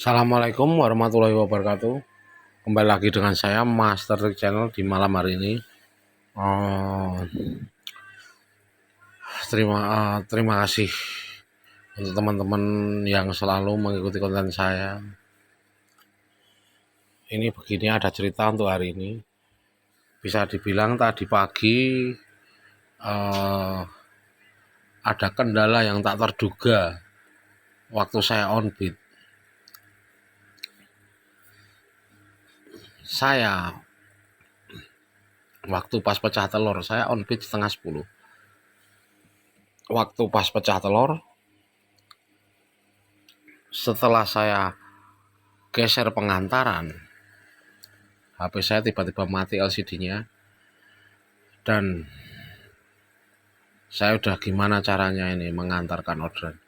Assalamualaikum warahmatullahi wabarakatuh. Kembali lagi dengan saya Master Trick Channel di malam hari ini. Oh, terima kasih untuk teman-teman yang selalu mengikuti konten saya. Ini begini, ada cerita untuk hari ini. Bisa dibilang tadi pagi ada kendala yang tak terduga waktu saya on beat. Saya waktu pas pecah telur, saya on beat setengah 10. Waktu pas pecah telur, setelah saya geser pengantaran, HP saya tiba-tiba mati LCD-nya, dan saya udah gimana caranya ini mengantarkan orderan.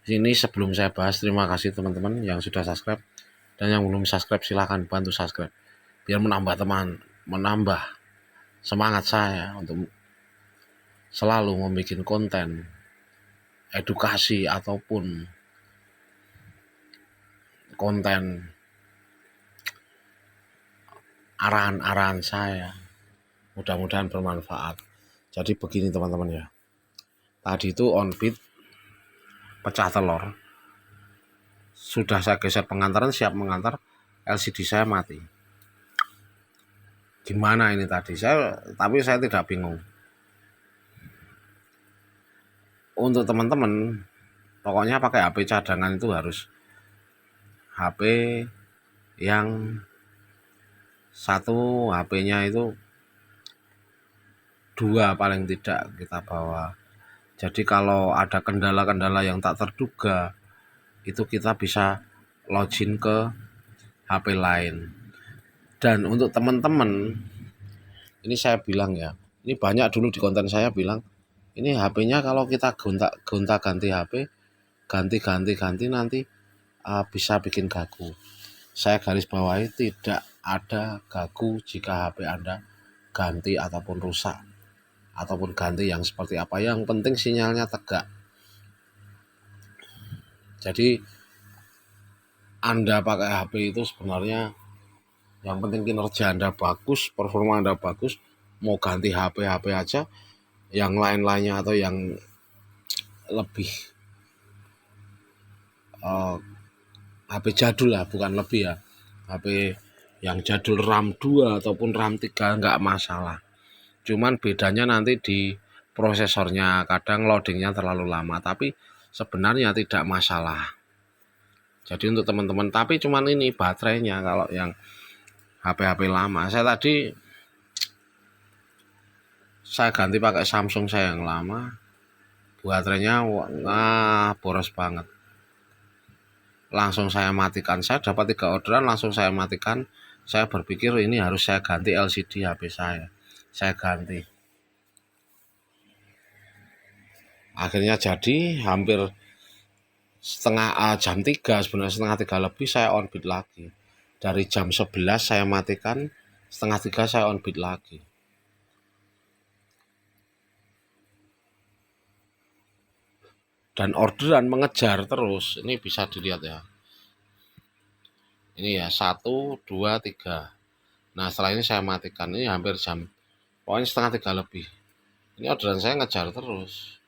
Ini sebelum saya bahas, terima kasih teman-teman yang sudah subscribe, dan yang belum subscribe silahkan bantu subscribe biar menambah semangat saya untuk selalu membuat konten edukasi ataupun konten arahan-arahan saya. Mudah-mudahan bermanfaat. Jadi begini teman-teman ya, tadi itu on beat pecah telur, sudah saya geser pengantaran, siap mengantar, LCD saya mati. Gimana ini tadi? Tapi saya tidak bingung. Untuk teman-teman, pokoknya pakai HP cadangan itu harus HP yang satu HP-nya itu 2 paling tidak kita bawa. Jadi kalau ada kendala-kendala yang tak terduga, itu kita bisa login ke HP lain. Dan untuk teman-teman, ini saya bilang ya, ini banyak dulu di konten saya bilang, ini HP-nya kalau kita gonta-ganti HP, ganti nanti bisa bikin gagu. Saya garis bawahi, tidak ada gagu jika HP Anda ganti ataupun rusak, ataupun ganti yang seperti apa. Yang penting sinyalnya tegak. Jadi Anda pakai HP itu sebenarnya yang penting kinerja Anda bagus, performa Anda bagus. Mau ganti HP aja, yang lain-lainnya atau yang lebih HP jadul lah, bukan lebih ya, HP yang jadul RAM 2 ataupun RAM 3 nggak masalah. Cuman bedanya nanti di prosesornya, kadang loadingnya terlalu lama, tapi sebenarnya tidak masalah. Jadi untuk teman-teman, tapi cuman ini baterainya kalau yang HP lama. Saya ganti pakai Samsung saya yang lama, baterainya boros banget. Langsung saya matikan. Saya dapat 3 orderan, langsung saya matikan. Saya berpikir ini harus saya ganti LCD HP saya. Saya ganti. Akhirnya jadi hampir jam 3, sebenarnya setengah 3 lebih saya on beat lagi. Dari jam 11 saya matikan, setengah 3 saya on beat lagi. Dan orderan mengejar terus. Ini bisa dilihat ya. Ini ya 1, 2, 3. Nah setelah ini saya matikan. Ini hampir pokoknya setengah 3 lebih. Ini orderan saya ngejar terus.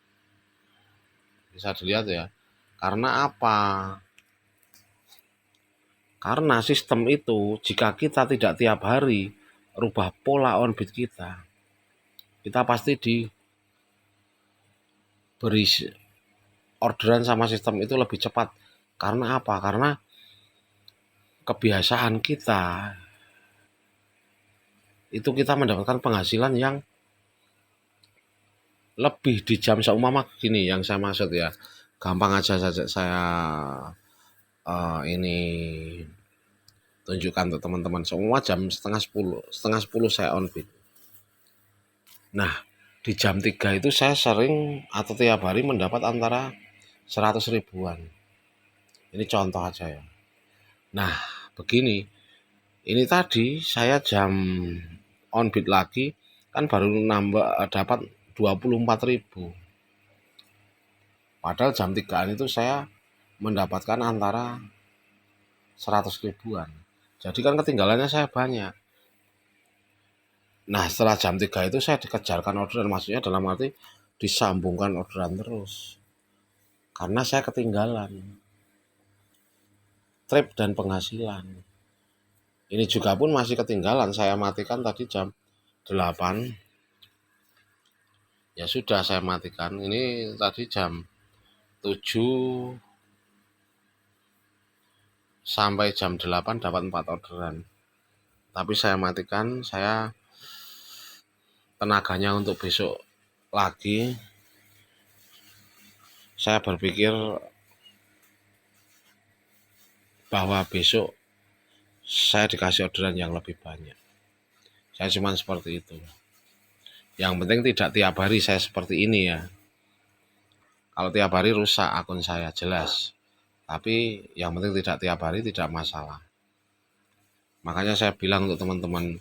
Bisa dilihat ya. Karena apa? Karena sistem itu jika kita tidak tiap hari rubah pola on beat kita pasti diberi orderan sama sistem itu lebih cepat. Karena apa? Karena kebiasaan kita itu kita mendapatkan penghasilan yang lebih di jam. Seumpama gini yang saya maksud ya, gampang aja saja saya ini tunjukkan untuk teman-teman. Semua jam setengah 10 saya on beat. Nah di jam 3 itu saya sering atau tiap hari mendapat antara 100 ribuan. Ini contoh aja ya. Nah begini, ini tadi saya jam on beat lagi kan baru dapat 24.000. Padahal jam 3-an itu saya mendapatkan antara 100 ribuan. Jadi kan ketinggalannya saya banyak. Nah setelah jam 3 itu saya dikejarkan orderan, maksudnya dalam arti disambungkan orderan terus. Karena saya ketinggalan trip dan penghasilan. Ini juga pun masih ketinggalan, saya matikan tadi jam 8. Ya sudah saya matikan. Ini tadi jam 7 sampai jam 8 dapat 4 orderan. Tapi saya matikan, saya tenaganya untuk besok lagi. Saya berpikir bahwa besok saya dikasih orderan yang lebih banyak. Saya cuma seperti itu. Yang penting tidak tiap hari saya seperti ini ya. Kalau tiap hari rusak akun saya jelas. Tapi yang penting tidak tiap hari, tidak masalah. Makanya saya bilang untuk teman-teman,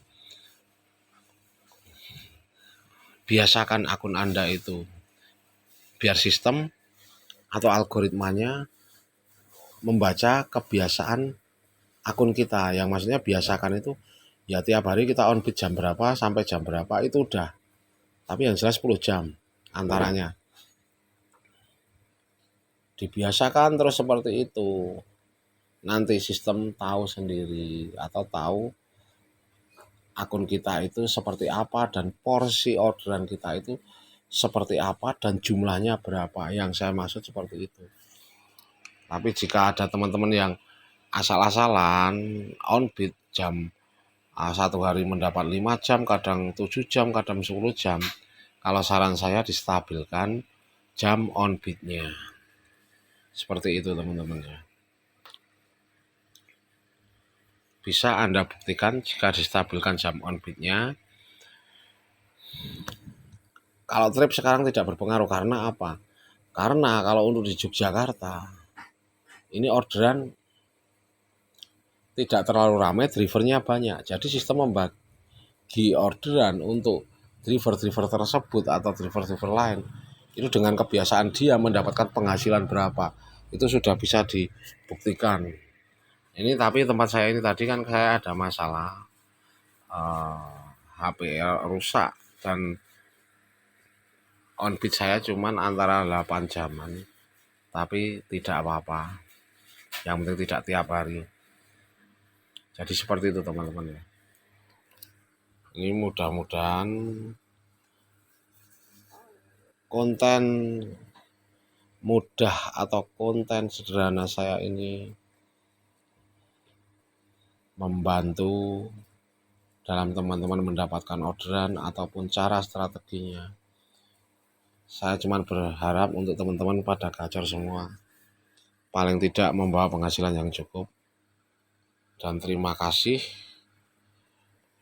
biasakan akun Anda itu. Biar sistem atau algoritmanya membaca kebiasaan akun kita. Yang maksudnya biasakan itu ya tiap hari kita on bid jam berapa sampai jam berapa itu udah. Tapi yang jelas 10 jam antaranya. Dibiasakan terus seperti itu. Nanti sistem tahu sendiri atau tahu akun kita itu seperti apa dan porsi orderan kita itu seperti apa dan jumlahnya berapa. Yang saya maksud seperti itu. Tapi jika ada teman-teman yang asal-asalan on bid jam satu hari mendapat 5 jam, kadang 7 jam, kadang 10 jam. Kalau saran saya distabilkan jam on bidnya. Seperti itu teman-teman ya. Bisa Anda buktikan jika distabilkan jam on bidnya. Kalau trip sekarang tidak berpengaruh karena apa? Karena kalau untuk di Yogyakarta ini orderan tidak terlalu ramai, drivernya banyak. Jadi sistem membagi orderan untuk driver-driver tersebut atau driver-driver lain itu dengan kebiasaan dia mendapatkan penghasilan berapa itu sudah bisa dibuktikan. Ini tapi tempat saya ini tadi kan saya ada masalah HP rusak dan on bid saya cuman antara 8 jaman, tapi tidak apa-apa, yang penting tidak tiap hari. Jadi seperti itu teman-teman ya. Ini mudah-mudahan konten mudah atau konten sederhana saya ini membantu dalam teman-teman mendapatkan orderan ataupun cara strateginya. Saya cuma berharap untuk teman-teman pada gacor semua, paling tidak membawa penghasilan yang cukup. Dan terima kasih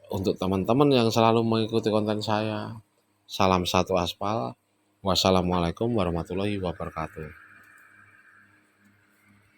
untuk teman-teman yang selalu mengikuti konten saya. Salam satu aspal. Wassalamualaikum warahmatullahi wabarakatuh.